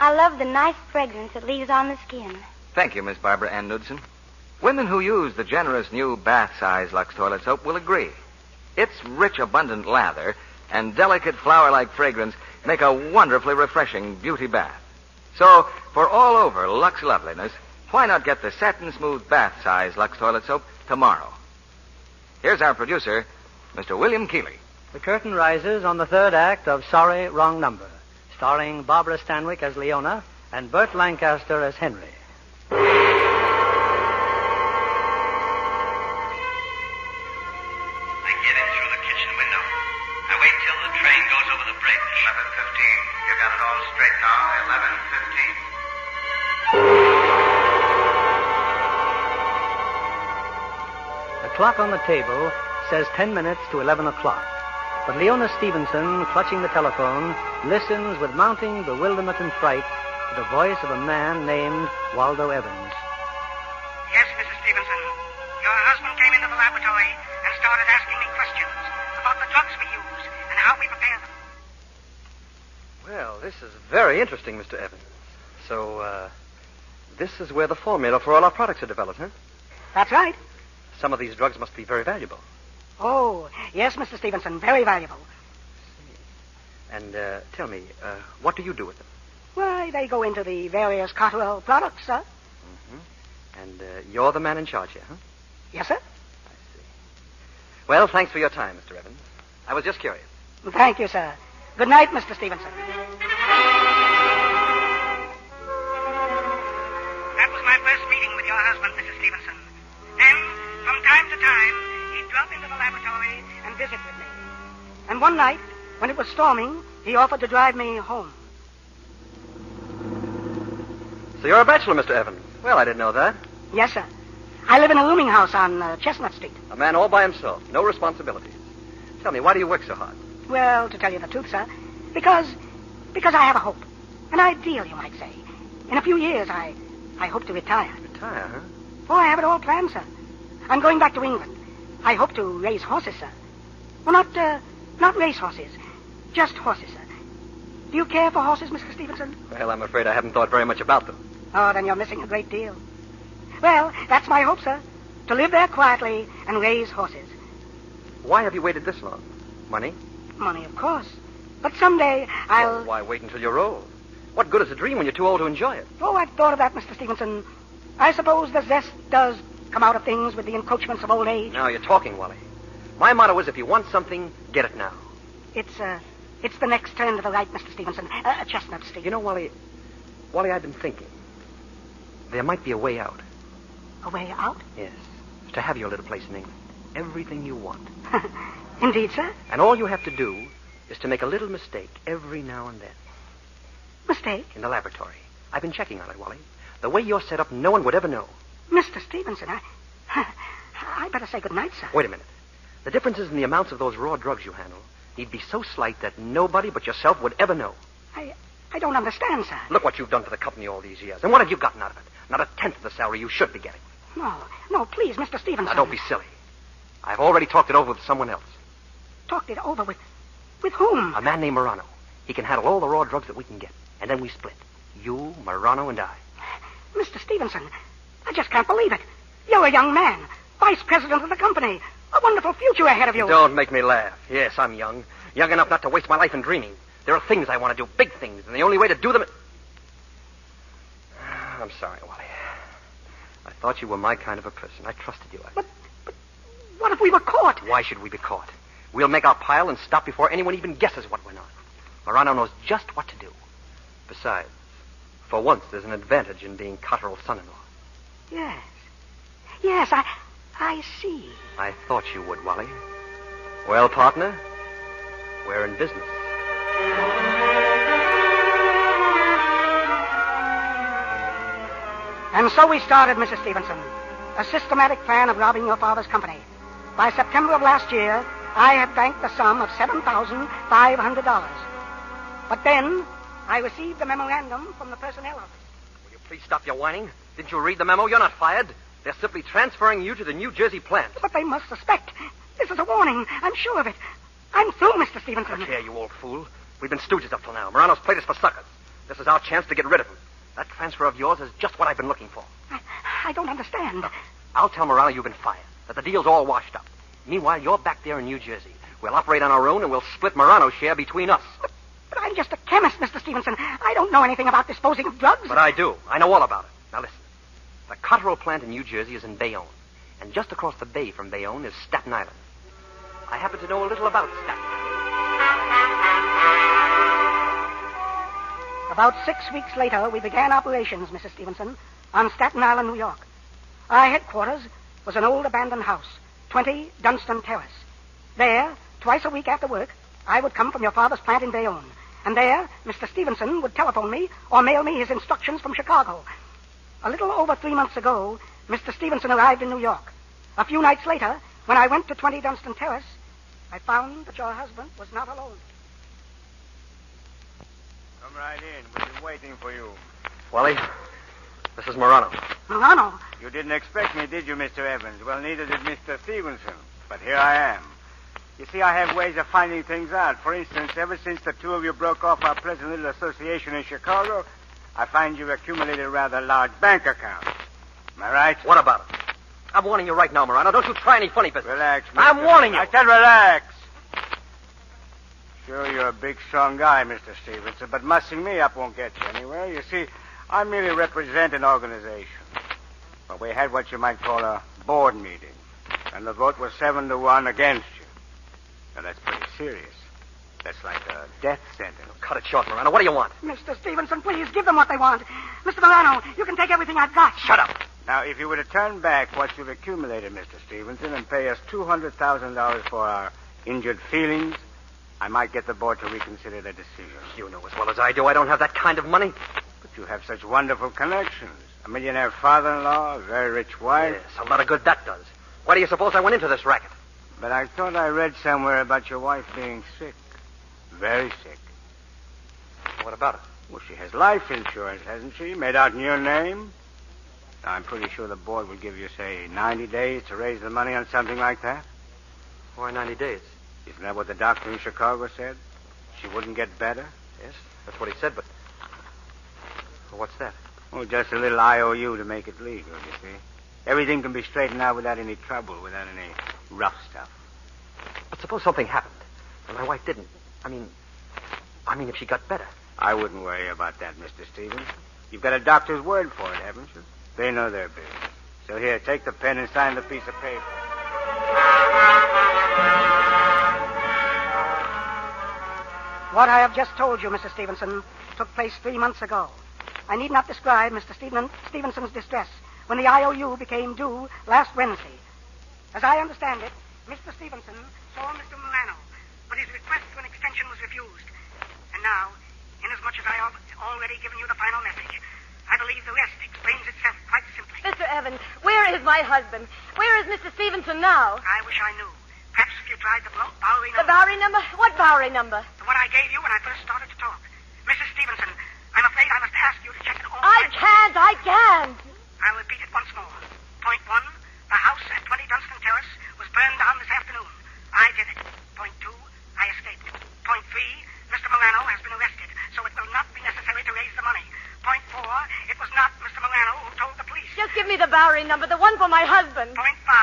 I love the nice fragrance it leaves on the skin. Thank you, Miss Barbara Ann Knudsen. Women who use the generous new bath-size Lux toilet soap will agree. Its rich, abundant lather and delicate flower-like fragrance make a wonderfully refreshing beauty bath. So, for all over Lux loveliness, why not get the satin-smooth bath-size Lux toilet soap tomorrow? Here's our producer, Mr. William Keeley. The curtain rises on the third act of Sorry, Wrong Number, starring Barbara Stanwyck as Leona and Burt Lancaster as Henry. I get in through the kitchen window. I wait till the train goes over the bridge. 11:15. You got it all straight now? 11:15. The clock on the table says 10 minutes to 11 o'clock. But Leona Stevenson, clutching the telephone, listens with mounting bewilderment and fright to the voice of a man named Waldo Evans. Yes, Mrs. Stevenson. Your husband came into the laboratory and started asking me questions about the drugs we use and how we prepare them. Well, this is very interesting, Mr. Evans. So, this is where the formula for all our products are developed, huh? That's right. Some of these drugs must be very valuable. Oh, yes, Mr. Stevenson, very valuable. And, tell me, what do you do with them? Why, they go into the various Cotterell products, sir. Mm-hmm. And, you're the man in charge here, huh? Yes, sir. I see. Well, thanks for your time, Mr. Evans. I was just curious. Thank you, sir. Good night, Mr. Stevenson. That was my first meeting with your husband, Mrs. Stevenson. Then, from time to time, he'd drop into the laboratory and visit with me. And one night, when it was storming, he offered to drive me home. So you're a bachelor, Mr. Evans. Well, I didn't know that. Yes, sir. I live in a rooming house on Chestnut Street. A man all by himself. No responsibilities. Tell me, why do you work so hard? Well, to tell you the truth, sir, because I have a hope. An ideal, you might say. In a few years, I hope to retire. Retire, huh? Oh, I have it all planned, sir. I'm going back to England. I hope to raise horses, sir. Well, not race horses. Just horses, sir. Do you care for horses, Mr. Stevenson? Well, I'm afraid I haven't thought very much about them. Oh, then you're missing a great deal. Well, that's my hope, sir. To live there quietly and raise horses. Why have you waited this long? Money? Money, of course. But someday I'll... Well, why wait until you're old? What good is a dream when you're too old to enjoy it? Oh, I've thought of that, Mr. Stevenson. I suppose the zest does come out of things with the encroachments of old age. Now you're talking, Wally. My motto is if you want something, get it now. It's the next turn to the right, Mr. Stevenson. Chestnut Street. You know, Wally, I've been thinking. There might be a way out. A way out? Yes. To have your little place in England. Everything you want. Indeed, sir. And all you have to do is to make a little mistake every now and then. Mistake? In the laboratory. I've been checking on it, Wally. The way you're set up, no one would ever know. Mr. Stevenson, I better say good night, sir. Wait a minute. The differences in the amounts of those raw drugs you handle need be so slight that nobody but yourself would ever know. I don't understand, sir. Look what you've done for the company all these years. And what have you gotten out of it? Not a tenth of the salary you should be getting. No, please, Mr. Stevenson. Now, don't be silly. I've already talked it over with someone else. Talked it over with whom? A man named Morano. He can handle all the raw drugs that we can get. And then we split. You, Morano, and I. Mr. Stevenson, I just can't believe it. You're a young man, vice president of the company. A wonderful future ahead of you. Don't make me laugh. Yes, I'm young. Young enough not to waste my life in dreaming. There are things I want to do, big things, and the only way to do them... I'm sorry, Wally. I thought you were my kind of a person. I trusted you. But what if we were caught? Why should we be caught? We'll make our pile and stop before anyone even guesses what went on. Morano knows just what to do. Besides, for once, there's an advantage in being Cotterell's son-in-law. Yes, I see. I thought you would, Wally. Well, partner, we're in business. And so we started, Mrs. Stevenson. A systematic plan of robbing your father's company. By September of last year, I had banked the sum of $7,500. But then, I received a memorandum from the personnel office. Will you please stop your whining? Didn't you read the memo? You're not fired. They're simply transferring you to the New Jersey plant. But they must suspect. This is a warning. I'm sure of it. I'm through, Mr. Stevenson. Look here, you old fool. We've been stooges up till now. Morano's played us for suckers. This is our chance to get rid of him. That transfer of yours is just what I've been looking for. I don't understand. Look, I'll tell Morano you've been fired, that the deal's all washed up. Meanwhile, you're back there in New Jersey. We'll operate on our own, and we'll split Morano's share between us. But I'm just a chemist, Mr. Stevenson. I don't know anything about disposing of drugs. But I do. I know all about it. Now listen. The Cotterell plant in New Jersey is in Bayonne. And just across the bay from Bayonne is Staten Island. I happen to know a little about Staten Island. About 6 weeks later, we began operations, Mrs. Stevenson, on Staten Island, New York. Our headquarters was an old abandoned house, 20 Dunstan Terrace. There, twice a week after work, I would come from your father's plant in Bayonne. And there, Mr. Stevenson would telephone me or mail me his instructions from Chicago. A little over 3 months ago, Mr. Stevenson arrived in New York. A few nights later, when I went to 20 Dunstan Terrace, I found that your husband was not alone. Come right in. We've been waiting for you. Wally, this is Morano. Morano? You didn't expect me, did you, Mr. Evans? Well, neither did Mr. Stevenson. But here I am. You see, I have ways of finding things out. For instance, ever since the two of you broke off our pleasant little association in Chicago, I find you've accumulated a rather large bank account. Am I right? What about it? I'm warning you right now, Morano. Don't you try any funny business. Relax, Mr. I'm warning you. I said relax. Sure, you're a big, strong guy, Mr. Stevenson, but mussing me up won't get you anywhere. You see, I merely represent an organization. Well, we had what you might call a board meeting, and the vote was 7-1 against you. Now, that's pretty serious. That's like a death sentence. Cut it short, Morano. What do you want? Mr. Stevenson, please give them what they want. Mr. Morano, you can take everything I've got. Shut up. Now, if you were to turn back what you've accumulated, Mr. Stevenson, and pay us $200,000 for our injured feelings, I might get the board to reconsider their decision. You know as well as I do I don't have that kind of money. But you have such wonderful connections. A millionaire father-in-law, a very rich wife. Yes, a lot of good that does. Why do you suppose I went into this racket? But I thought I read somewhere about your wife being sick. Very sick. What about it? Well, she has life insurance, hasn't she? Made out in your name? Now, I'm pretty sure the board would give you, say, 90 days to raise the money on something like that. Why 90 days? Isn't that what the doctor in Chicago said? She wouldn't get better? Yes, that's what he said, but... Well, what's that? Oh, just a little IOU to make it legal, you see. Everything can be straightened out without any trouble, without any rough stuff. But suppose something happened, and my wife didn't. I mean, if she got better. I wouldn't worry about that, Mr. Stevens. You've got a doctor's word for it, haven't you? They know their business. So here, take the pen and sign the piece of paper. What I have just told you, Mrs. Stevenson, took place 3 months ago. I need not describe Mr. Stevenson's distress when the IOU became due last Wednesday. As I understand it, Mr. Stevenson saw Mr. Morano, but his request for an extension was refused. And now, inasmuch as I have already given you the final message, I believe the rest explains itself quite simply. Mr. Evans, where is my husband? Where is Mr. Stevenson now? I wish I knew. Perhaps if you tried the Bowery number. The Bowery number? What Bowery number? The one I gave you when I first started to talk. Mrs. Stevenson, I'm afraid I must ask you to check it all. I can't. I'll repeat it once more. Point 1, the house at 20 Dunstan Terrace was burned down this afternoon. I did it. Point 2, I escaped. Point 3, Mr. Morano has been arrested, so it will not be necessary to raise the money. Point 4, it was not Mr. Morano who told the police. Just give me the Bowery number, the one for my husband. Point 5,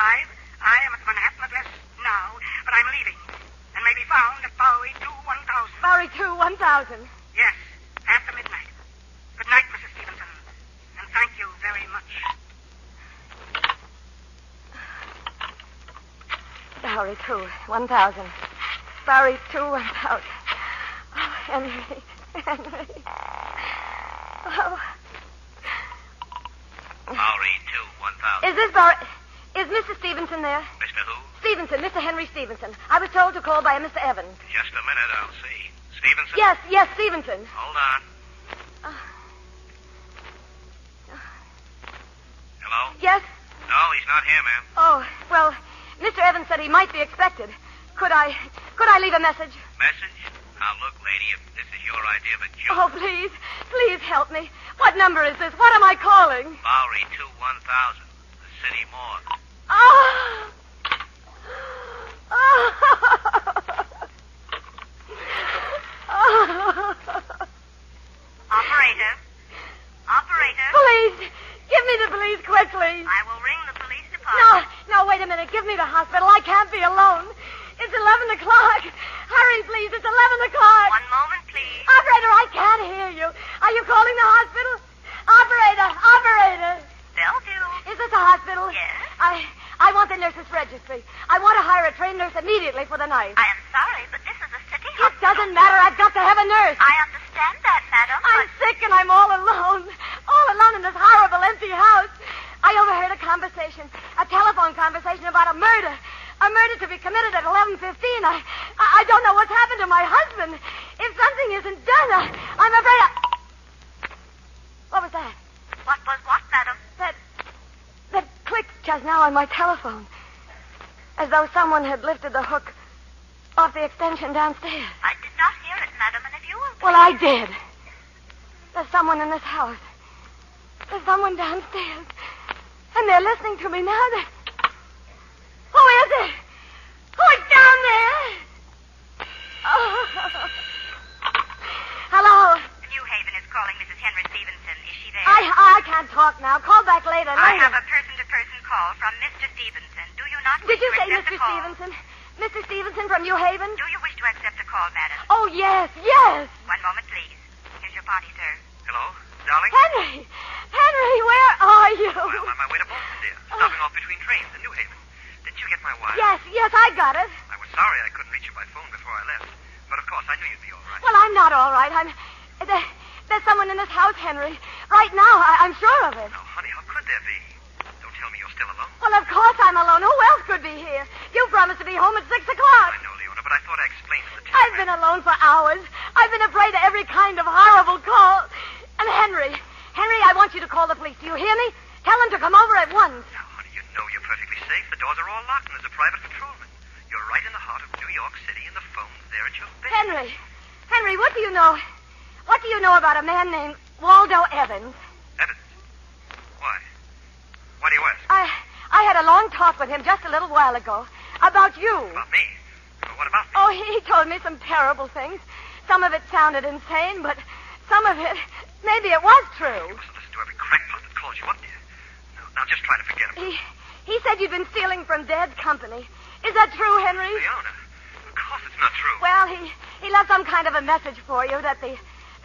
I am at the Manhattan address now, but I'm leaving, and may be found at Bowery 2-1000. Bowery 2-1000. Yes, after midnight. Good night, Mrs. Stevenson, and thank Bowery 2, 1000. Bowery 2, 1000. Oh, Henry. Oh. Bowery 2, 1000. Is this Bowery... Is Mr. Stevenson there? Mr. Who? Stevenson, Mr. Henry Stevenson. I was told to call by a Mr. Evans. Just a minute, I'll see. Stevenson? Yes, Stevenson. Hold on. Hello? Yes? No, he's not here, ma'am. Oh, well, Mr. Evans said he might be expected. Could I leave a message? Message? Now, look, lady, if this is your idea of a joke... Oh, please help me. What number is this? What am I calling? Bowery 2, 1000. The city morgue. Oh! Operator. Police! Give me the police quickly. I will ring the police department. No, wait a minute. Give me the hospital. I can't be alone. It's 11 o'clock. Hurry, please. It's 11 o'clock. One moment, please. Operator, I can't hear you. Are you calling the hospital? Operator. Bellevue. Is this a hospital? Yes. I want the nurse's registry. I want to hire a trained nurse immediately for the night. I am sorry, but this is a city It hospital. doesn't matter. I've got to have a nurse. I understand that, madam. I'm sick and I'm all alone in this horrible empty house. I overheard a telephone conversation about a murder to be committed at 11:15. I don't know what's happened to my husband. If something isn't done, I'm afraid What was that? What was what, madam? That clicked just now on my telephone. As though someone had lifted the hook off the extension downstairs. I did not hear it, madam, and if you will... Well, I did. There's someone in this house. There's someone downstairs. And they're listening to me now. Who is it? Who is down there? Oh. Hello? New Haven is calling Mrs. Henry Stevenson. Is she there? I can't talk now. Call back later. I have a person-to-person call from Mr. Stevenson. Do you not wish Did you to say accept Mr. the call? Stevenson? Mr. Stevenson from New Haven? Do you wish to accept the call, madam? Oh, yes. One moment, please. Here's your party, sir. Hello, darling? Henry, where are you? Well, I'm on my way to Boston, dear. Stopping off between trains in New Haven. Didn't you get my wire? Yes, I got it. I was sorry I couldn't reach you by phone before I left. But, of course, I knew you'd be all right. Well, I'm not all right. There's someone in this house, Henry. Right now, I'm sure of it. Oh, honey, how could there be? Don't tell me you're still alone. Well, of course I'm alone. Who else could be here? You promised to be home at 6 o'clock. I know, Leona, but I thought I explained at the time. I've been alone for hours. I've been afraid of every kind of horrible call. And Henry, I want you to call the police. Do you hear me? Tell them to come over at once. Now, honey, you know you're perfectly safe. The doors are all locked and there's a private patrolman. You're right in the heart of New York City and the phone's there at your bed. Henry, what do you know? What do you know about a man named Waldo Evans? Evans? Why? Why do you ask? I had a long talk with him just a little while ago about you. About me? Well, what about me? Oh, he told me some terrible things. Some of it sounded insane, but some of it, maybe it was true. You mustn't listen to every crackpot that calls you up, dear. Now just try to forget him. He said you'd been stealing from Dad's company. Is that true, Henry? Leona, of course it's not true. Well, he left some kind of a message for you that the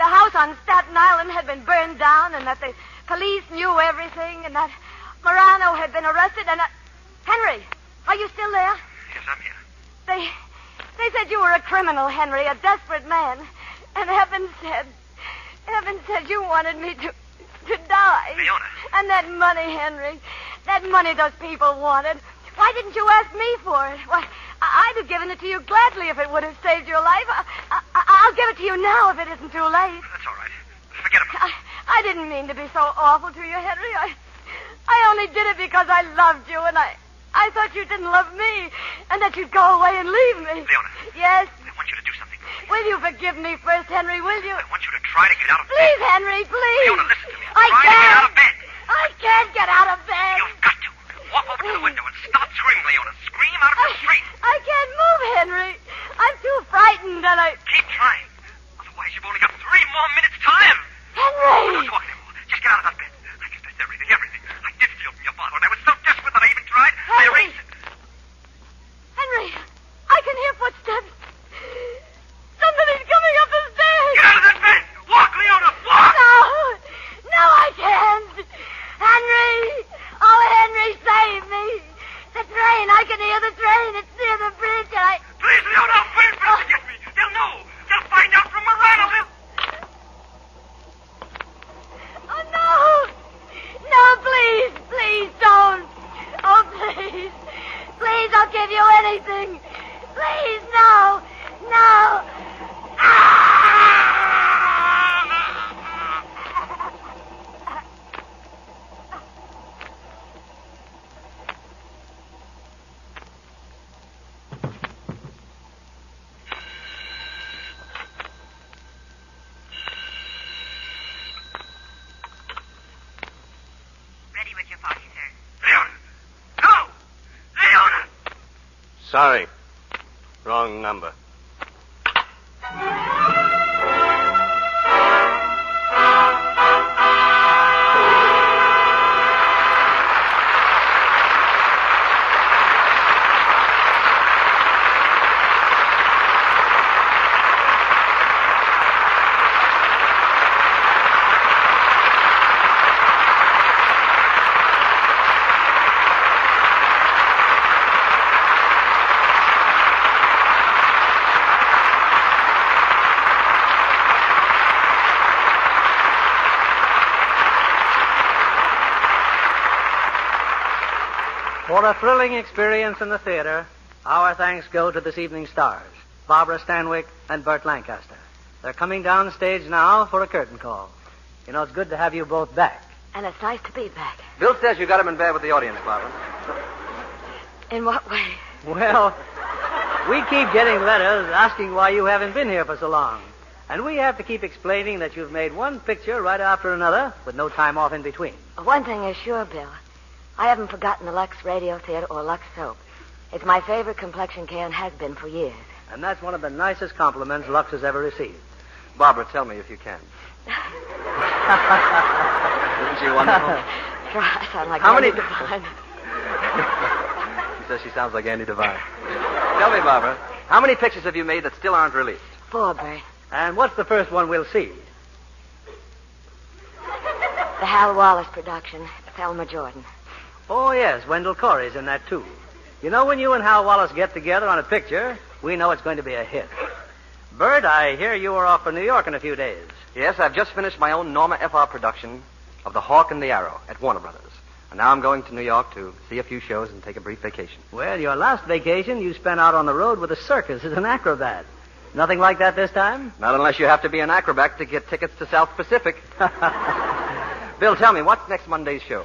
house on Staten Island had been burned down and that the police knew everything and that Morano had been arrested and... Henry, are you still there? Yes, I'm here. They said you were a criminal, Henry, a desperate man. And Evans said you wanted me to die. Leona. And that money, Henry, that money those people wanted. Why didn't you ask me for it? Why, I'd have given it to you gladly if it would have saved your life. I'll give it to you now if it isn't too late. That's all right. Forget about it. I didn't mean to be so awful to you, Henry. I only did it because I loved you, and I thought you didn't love me, and that you'd go away and leave me. Leona. Yes? I want you to do something. Will you forgive me first, Henry, will you? I want you to try to get out of bed. Please, Henry, please. Leona, listen to me. I try can't. to get out of bed. I can't get out of bed. You've got to. Walk over to the window and start screaming, Leona. Scream out of the street. I can't move, Henry. I'm too frightened, and Keep trying. Otherwise, you've only got 3 more minutes' time. Henry! Don't talk anymore. Just get out of that bed. I confess everything. I did steal from your father, and I was so desperate that I even tried. I erased it. Henry, I can hear footsteps. Somebody's coming up the stairs. Get out of that bed. Walk, Leona. Walk. No, I can't. Henry. Oh, Henry, save me. The train. I can hear the train. It's near the Sorry. Wrong number. For a thrilling experience in the theater, our thanks go to this evening's stars, Barbara Stanwyck and Burt Lancaster. They're coming down stage now for a curtain call. You know, it's good to have you both back. And it's nice to be back. Bill says you got him in bed with the audience, Barbara. In what way? Well, we keep getting letters asking why you haven't been here for so long. And we have to keep explaining that you've made one picture right after another with no time off in between. One thing is sure, Bill. I haven't forgotten the Lux Radio Theater or Lux Soap. It's my favorite complexion care and has been for years. And that's one of the nicest compliments Lux has ever received. Barbara, tell me if you can. Isn't she wonderful? I sound like How many... Andy Devine. She says she sounds like Andy Devine. Tell me, Barbara, how many pictures have you made that still aren't released? 4, Bert. And what's the first one we'll see? The Hal Wallace production, Thelma Jordan. Oh, yes, Wendell Corey's in that, too. You know, when you and Hal Wallace get together on a picture, we know it's going to be a hit. Bert, I hear you are off for New York in a few days. Yes, I've just finished my own Norma F.R. production of The Hawk and the Arrow at Warner Brothers. And now I'm going to New York to see a few shows and take a brief vacation. Well, your last vacation you spent out on the road with a circus as an acrobat. Nothing like that this time? Not unless you have to be an acrobat to get tickets to South Pacific. Bill, tell me, what's next Monday's show?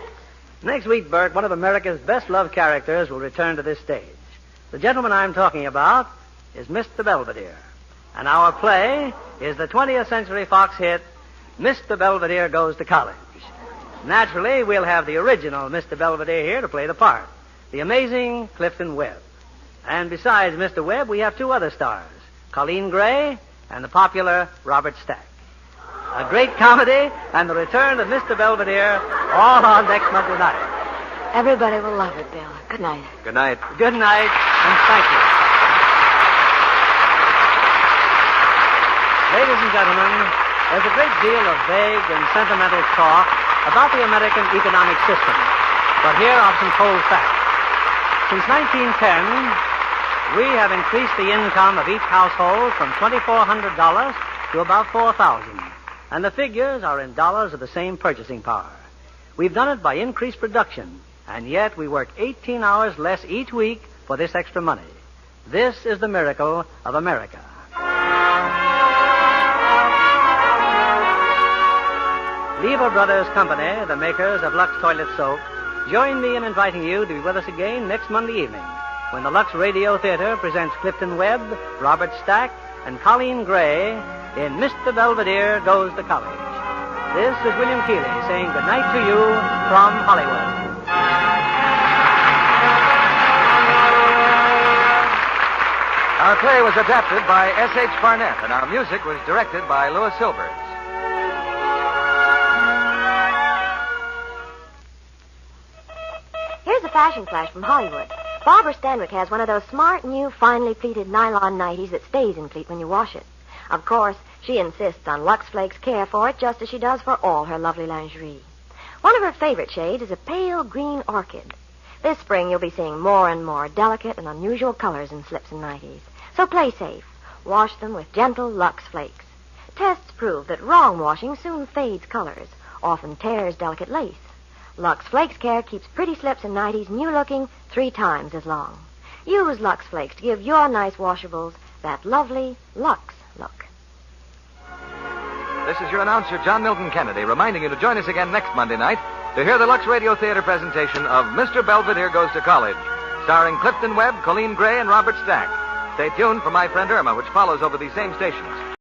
Next week, Bert, one of America's best-loved characters will return to this stage. The gentleman I'm talking about is Mr. Belvedere. And our play is the 20th Century Fox hit, Mr. Belvedere Goes to College. Naturally, we'll have the original Mr. Belvedere here to play the part, the amazing Clifton Webb. And besides Mr. Webb, we have 2 other stars, Colleen Gray and the popular Robert Stack. A great comedy and the return of Mr. Belvedere all on next Monday night. Everybody will love it, Bill. Good night. Good night. Good night, and thank you. Ladies and gentlemen, there's a great deal of vague and sentimental talk about the American economic system. But here are some cold facts. Since 1910, we have increased the income of each household from $2,400 to about $4,000. And the figures are in dollars of the same purchasing power. We've done it by increased production, and yet we work 18 hours less each week for this extra money. This is the miracle of America. Lever Brothers Company, the makers of Lux Toilet Soap, join me in inviting you to be with us again next Monday evening when the Lux Radio Theater presents Clifton Webb, Robert Stack, and Colleen Gray in Mr. Belvedere Goes to College. This is William Keeley saying good night to you from Hollywood. Our play was adapted by S.H. Barnett, and our music was directed by Louis Silvers. Here's a fashion flash from Hollywood. Barbara Stanwyck has one of those smart, new, finely pleated nylon nighties that stays in pleat when you wash it. Of course, she insists on Lux Flakes care for it just as she does for all her lovely lingerie. One of her favorite shades is a pale green orchid. This spring, you'll be seeing more and more delicate and unusual colors in slips and nighties. So play safe. Wash them with gentle Lux Flakes. Tests prove that wrong washing soon fades colors, often tears delicate lace. Lux Flakes Care keeps pretty slips and nighties new-looking 3 times as long. Use Lux Flakes to give your nice washables that lovely Lux look. This is your announcer, John Milton Kennedy, reminding you to join us again next Monday night to hear the Lux Radio Theater presentation of Mr. Belvedere Goes to College, starring Clifton Webb, Colleen Gray, and Robert Stack. Stay tuned for My Friend Irma, which follows over these same stations.